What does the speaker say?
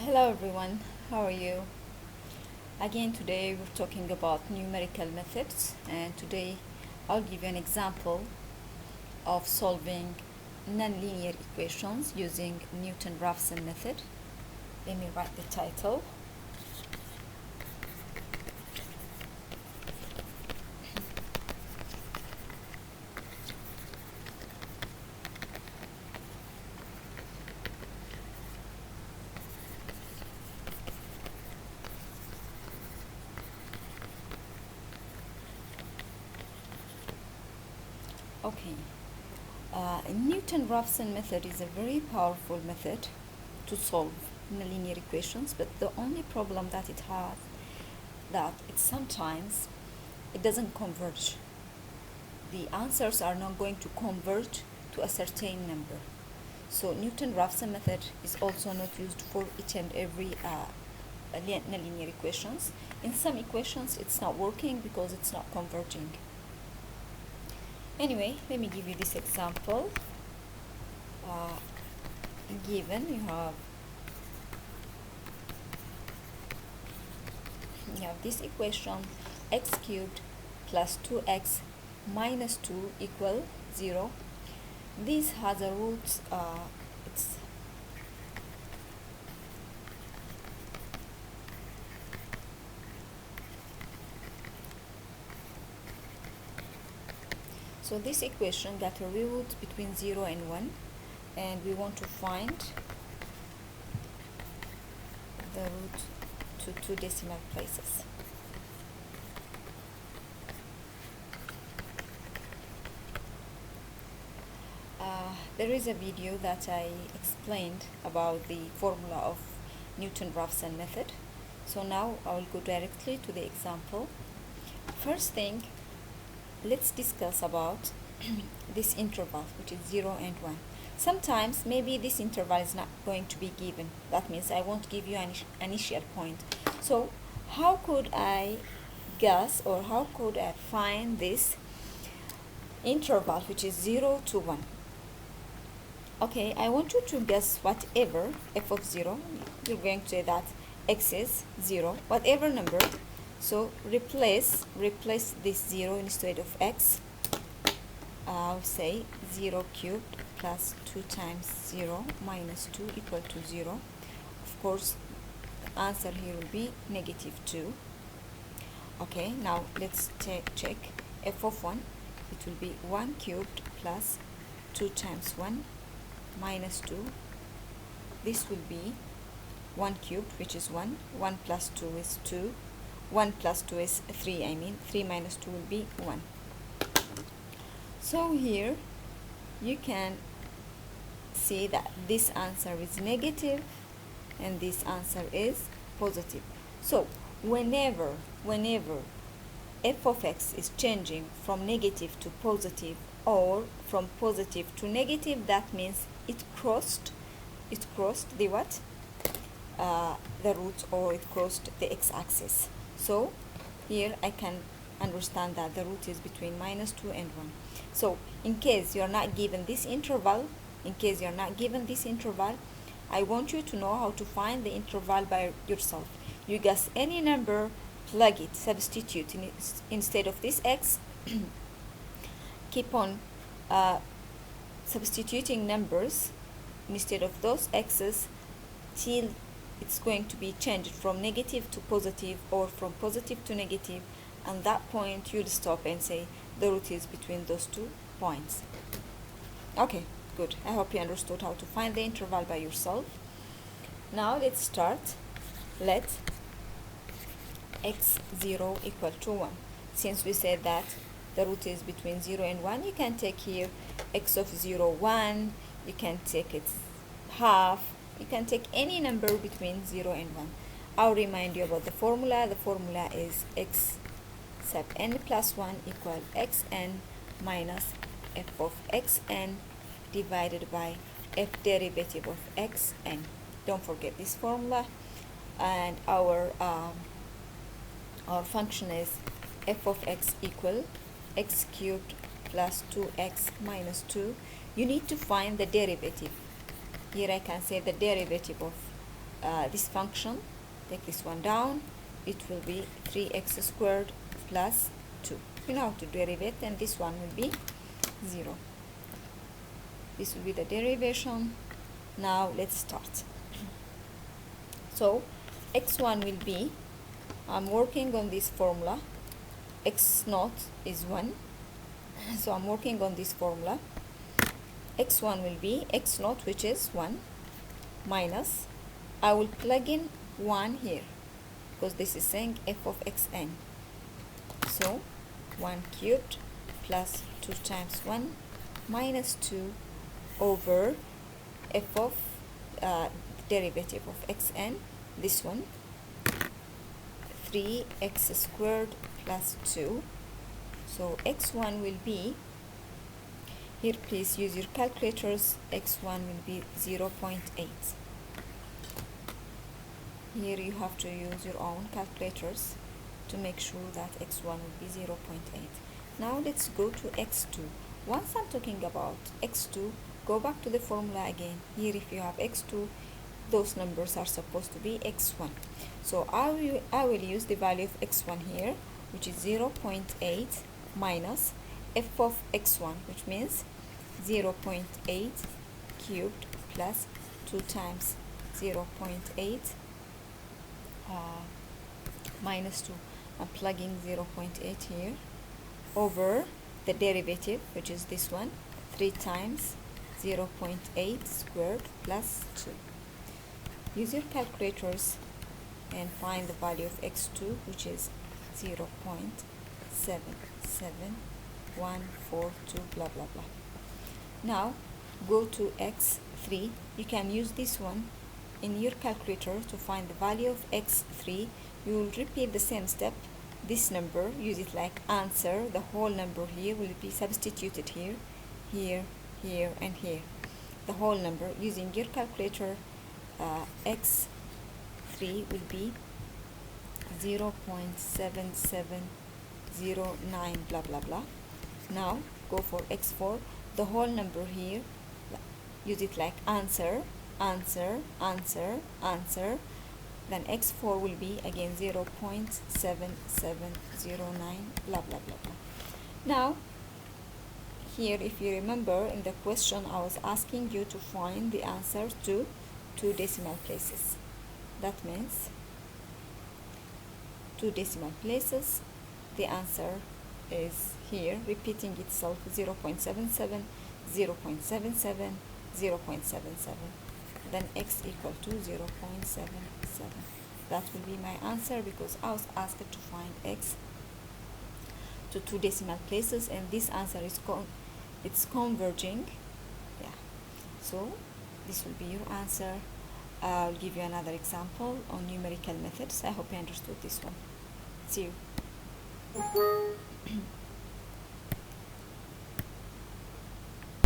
Hello everyone, how are you? Again today we're talking about numerical methods, and today I'll give you an example of solving nonlinear equations using Newton-Raphson method. Let me write the title. Okay, Newton-Raphson method is a very powerful method to solve nonlinear equations, but the only problem that it has that it sometimes it doesn't converge. The answers are not going to converge to a certain number. So Newton-Raphson method is also not used for each and every nonlinear equations. In some equations it's not working because it's not converging. Anyway, let me give you this example. Given you have this equation, x cubed plus 2x minus 2 equal 0. This has a root, so this equation got a root between 0 and 1, and we want to find the root to 2 decimal places. There is a video that I explained about the formula of Newton-Raphson method. So now I will go directly to the example. First thing, let's discuss about this interval, which is 0 and 1. Sometimes maybe this interval is not going to be given. That means I won't give you an initial point. So how could I guess, or how could I find this interval which is 0 to 1? Okay, I want you to guess whatever f of 0. You're going to say that x is 0, whatever number. So replace this 0 instead of x. I'll say 0 cubed plus 2 times 0 minus 2 equal to 0. Of course, the answer here will be negative 2. Okay, now let's check f of 1. It will be 1 cubed plus 2 times 1 minus 2. This will be 1 cubed, which is 1. 1 plus 2 is 2. 1 plus 2 is 3, 3 minus 2 will be 1. So here you can see that this answer is negative and this answer is positive. So whenever f of x is changing from negative to positive or from positive to negative, that means it crossed the what? The root, or it crossed the x-axis. So here I can understand that the root is between minus 2 and 1. So in case you're not given this interval, I want you to know how to find the interval by yourself. You guess any number, plug it, substitute in it, instead of this x. Keep on substituting numbers instead of those x's till it's going to be changed from negative to positive or from positive to negative, and that point you'll stop and say the root is between those 2 points. Okay, good. I hope you understood how to find the interval by yourself. Now let's start. Let x0 equal to 1. Since we said that the root is between 0 and 1, you can take here x of 0, 1. You can take its half. You can take any number between 0 and 1. I'll remind you about the formula. The formula is x sub n plus 1 equal xn minus f of xn divided by f derivative of xn. Don't forget this formula. And our function is f of x equal x cubed plus 2x minus 2. You need to find the derivative. Here I can say the derivative of this function, take this one down, it will be 3x squared plus 2. You know how to derive it, and this one will be 0. This will be the derivation. Now let's start. So x1 will be, I'm working on this formula, x0 is 1, so I'm working on this formula. x1 will be x0, which is 1, minus, I will plug in 1 here because this is saying f of xn, so 1 cubed plus 2 times 1 minus 2 over f of derivative of xn, this one, 3x squared plus 2. So x1 will be, here please use your calculators, x1 will be 0.8. Here you have to use your own calculators to make sure that x1 will be 0.8. Now let's go to x2. Once I'm talking about x2, go back to the formula again. Here if you have x2, those numbers are supposed to be x1. So I will use the value of x1 here, which is 0.8 minus f of x1, which means 0.8 cubed plus 2 times 0.8 minus 2. I'm plugging 0.8 here over the derivative, which is this one, 3 times 0.8 squared plus 2. Use your calculators and find the value of x2, which is 0.77142, blah blah blah. Now go to x3. You can use this one in your calculator to find the value of x3. You will repeat the same step. This number, use it like answer. The whole number here will be substituted here, here, here, and here. The whole number using your calculator, x3 will be 0.7709 blah blah blah. Now go for x4. The whole number here, use it like answer, answer, answer, answer. Then x4 will be again 0.7709 blah blah blah blah. Now here, if you remember in the question, I was asking you to find the answer to 2 decimal places. That means 2 decimal places. The answer is here, repeating itself, 0.77, 0.77, 0.77. Then x equal to 0.77. That will be my answer because I was asked to find x to 2 decimal places, and this answer is it's converging. Yeah, so this will be your answer. I'll give you another example on numerical methods. I hope you understood this one. See you.